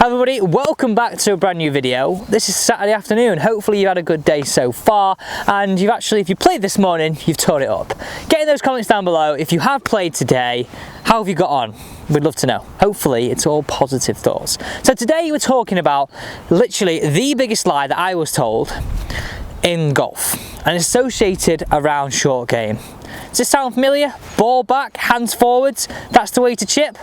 Hi everybody, welcome back to a brand new video. This is Saturday afternoon. Hopefully you had a good day so far, and you've actually, if you played this morning, you've torn it up. Get in those comments down below if you have played today. How have you got on? We'd love to know. Hopefully it's all positive thoughts. So today we're talking about literally the biggest lie that I was told in golf, and it's associated around short game. Does this sound familiar? Ball back, hands forwards, that's the way to chip?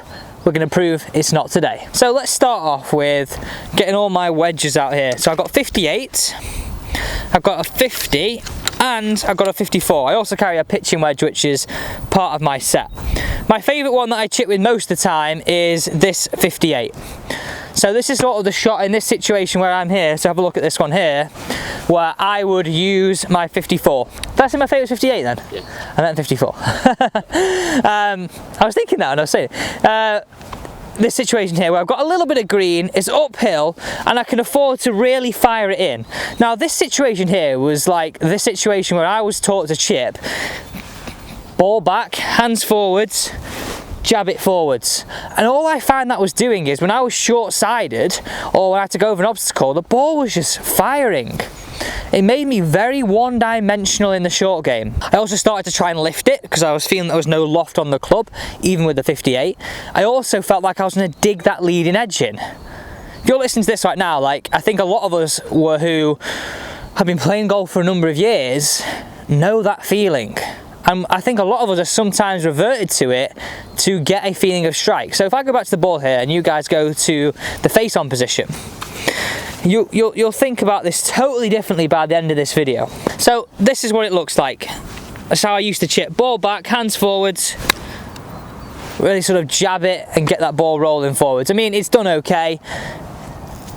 We're going to prove it's not today. So let's start off with getting all my wedges out here. So I've got 58, I've got a 50, and I've got a 54. I also carry a pitching wedge, which is part of my set. My favourite one that I chip with most of the time is this 58. So this is sort of the shot in this situation where I'm here. So have a look at this one here, where I would use my 54. Did I say my favourite 58 then? Yeah. I meant 54. I was thinking that when I was saying it. This situation here where I've got a little bit of green, it's uphill, and I can afford to really fire it in. Now this situation here was like this situation where I was taught to chip, ball back, hands forwards, jab it forwards, and all I found that was doing is when I was short-sided or when I had to go over an obstacle, the ball was just firing. It made me very one-dimensional in the short game. I also started to try and lift it because I was feeling there was no loft on the club, even with the 58. I also felt like I was going to dig that leading edge in. If you're listening to this right now, like I think a lot of us who have been playing golf for a number of years know that feeling. And I think a lot of us have sometimes reverted to it to get a feeling of strike. So if I go back to the ball here and you guys go to the face-on position, you'll think about this totally differently by the end of this video. So this is what it looks like. That's how I used to chip. Ball back, hands forwards, really sort of jab it and get that ball rolling forwards. I mean, it's done okay.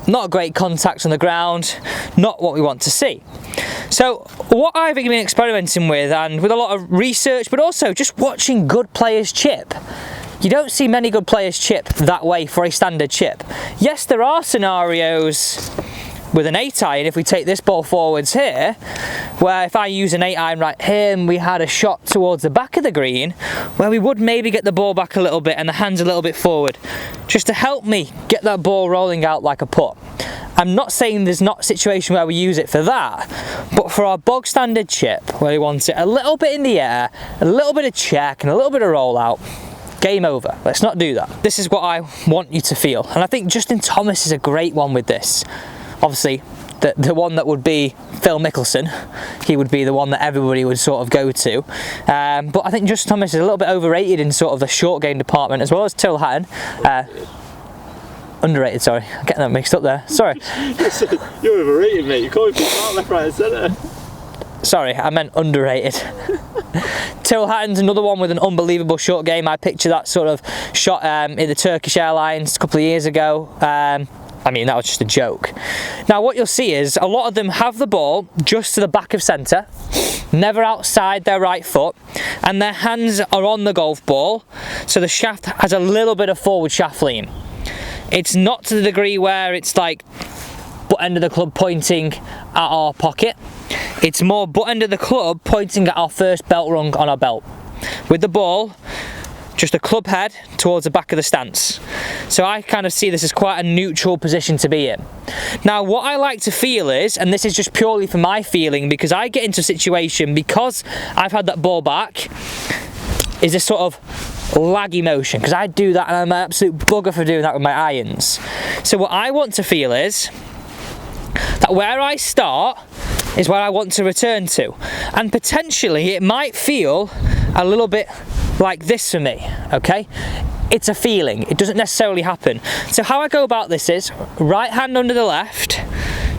Not great contacts on the ground, not what we want to see. So what I've been experimenting with, and with a lot of research, but also just watching good players chip. You don't see many good players chip that way for a standard chip. Yes, there are scenarios with an 8-iron, if we take this ball forwards here, where if I use an 8-iron right here and we had a shot towards the back of the green, where we would maybe get the ball back a little bit and the hands a little bit forward, just to help me get that ball rolling out like a putt. I'm not saying there's not a situation where we use it for that, but for our bog standard chip, where we want it a little bit in the air, a little bit of check and a little bit of roll out, game over. Let's not do that. This is what I want you to feel. And I think Justin Thomas is a great one with this. Obviously, the one that would be Phil Mickelson, he would be the one that everybody would sort of go to. But I think Justin Thomas is a little bit overrated in sort of the short game department, as well as Till Hatton. Underrated, sorry. I'm getting that mixed up there. Sorry. You're overrated, mate. You're calling people out left, right and centre. Sorry, I meant underrated. Till Hatton's another one with an unbelievable short game. I picture that sort of shot in the Turkish Airlines a couple of years ago. I mean, that was just a joke. Now, what you'll see is a lot of them have the ball just to the back of centre, never outside their right foot, and their hands are on the golf ball, so the shaft has a little bit of forward shaft lean. It's not to the degree where it's like butt end of the club pointing at our pocket. It's more butt end of the club pointing at our first belt rung on our belt. With the ball, just a club head towards the back of the stance. So I kind of see this as quite a neutral position to be in. Now what I like to feel is, and this is just purely for my feeling, because I get into a situation, because I've had that ball back, is this sort of laggy motion, because I do that and I'm an absolute bugger for doing that with my irons. So what I want to feel is that where I start is where I want to return to, and potentially it might feel a little bit like this for me, okay? It's a feeling, it doesn't necessarily happen. So how I go about this is right hand under the left,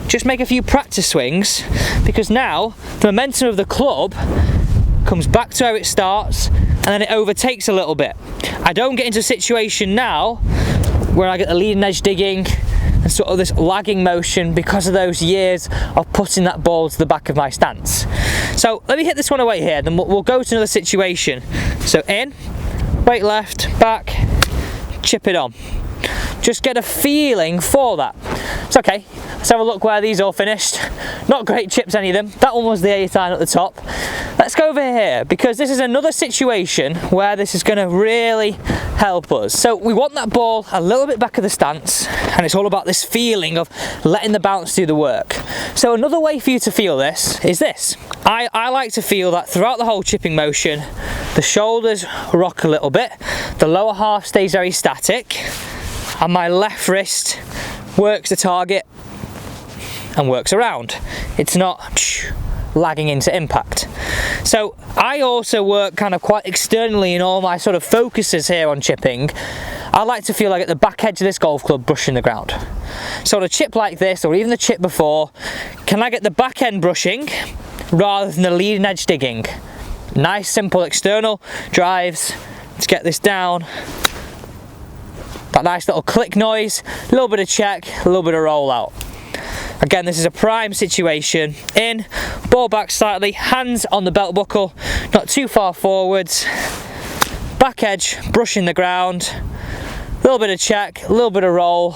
just make a few practice swings, because now the momentum of the club comes back to where it starts and then it overtakes a little bit. I don't get into a situation now where I get the leading edge digging and sort of this lagging motion because of those years of putting that ball to the back of my stance. So let me hit this one away here, then we'll go to another situation. So in, weight left, back, chip it on. Just get a feeling for that. It's okay. Let's have a look where these all finished. Not great chips, any of them. That one was the 8 iron at the top. Let's go over here, because this is another situation where this is going to really help us. So we want that ball a little bit back of the stance, and it's all about this feeling of letting the bounce do the work. So another way for you to feel this is this. I like to feel that throughout the whole chipping motion, the shoulders rock a little bit, the lower half stays very static, and my left wrist works the target and works around. It's not lagging into impact. So I also work kind of quite externally in all my sort of focuses here on chipping. I like to feel like at the back edge of this golf club brushing the ground. So on a chip like this, or even the chip before, can I get the back end brushing rather than the leading edge digging? Nice simple external drives to get this down. That nice little click noise, a little bit of check, a little bit of roll out. Again, this is a prime situation. In, ball back slightly, hands on the belt buckle, not too far forwards. Back edge, brushing the ground. A little bit of check, a little bit of roll.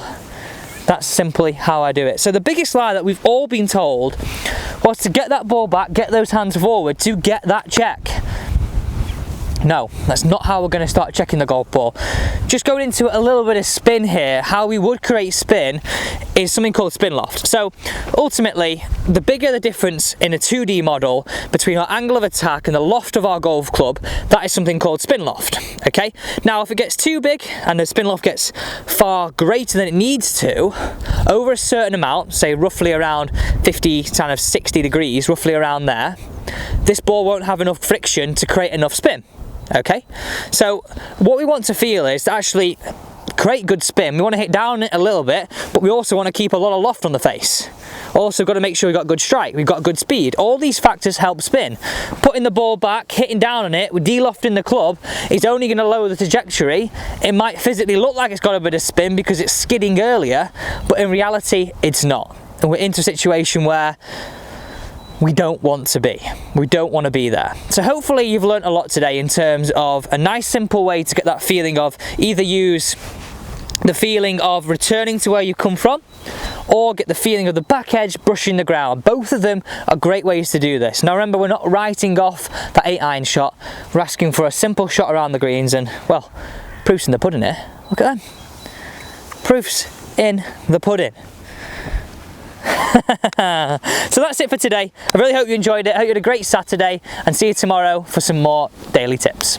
That's simply how I do it. So the biggest lie that we've all been told was to get that ball back, get those hands forward to get that check. No, that's not how we're going to start checking the golf ball. Just going into a little bit of spin here, how we would create spin is something called spin loft. So ultimately, the bigger the difference in a 2D model between our angle of attack and the loft of our golf club, that is something called spin loft, okay? Now, if it gets too big and the spin loft gets far greater than it needs to, over a certain amount, say roughly around 50, kind of 60 degrees, roughly around there, this ball won't have enough friction to create enough spin. Okay, so what we want to feel is to actually create good spin. We want to hit down it a little bit, but we also want to keep a lot of loft on the face. Also got to make sure we've got good strike, we've got good speed. All these factors help spin. Putting the ball back, hitting down on it, with de-lofting the club is only going to lower the trajectory. It might physically look like it's got a bit of spin because it's skidding earlier, but in reality it's not. And we're into a situation where we don't want to be. We don't want to be there. So hopefully you've learned a lot today in terms of a nice simple way to get that feeling of either use the feeling of returning to where you come from, or get the feeling of the back edge brushing the ground. Both of them are great ways to do this. Now remember, we're not writing off that 8 iron shot. We're asking for a simple shot around the greens, and well, proof's in the pudding here. Look at them. Proof's in the pudding. So that's it for today. I really hope you enjoyed it. I hope you had a great Saturday, and see you tomorrow for some more daily tips.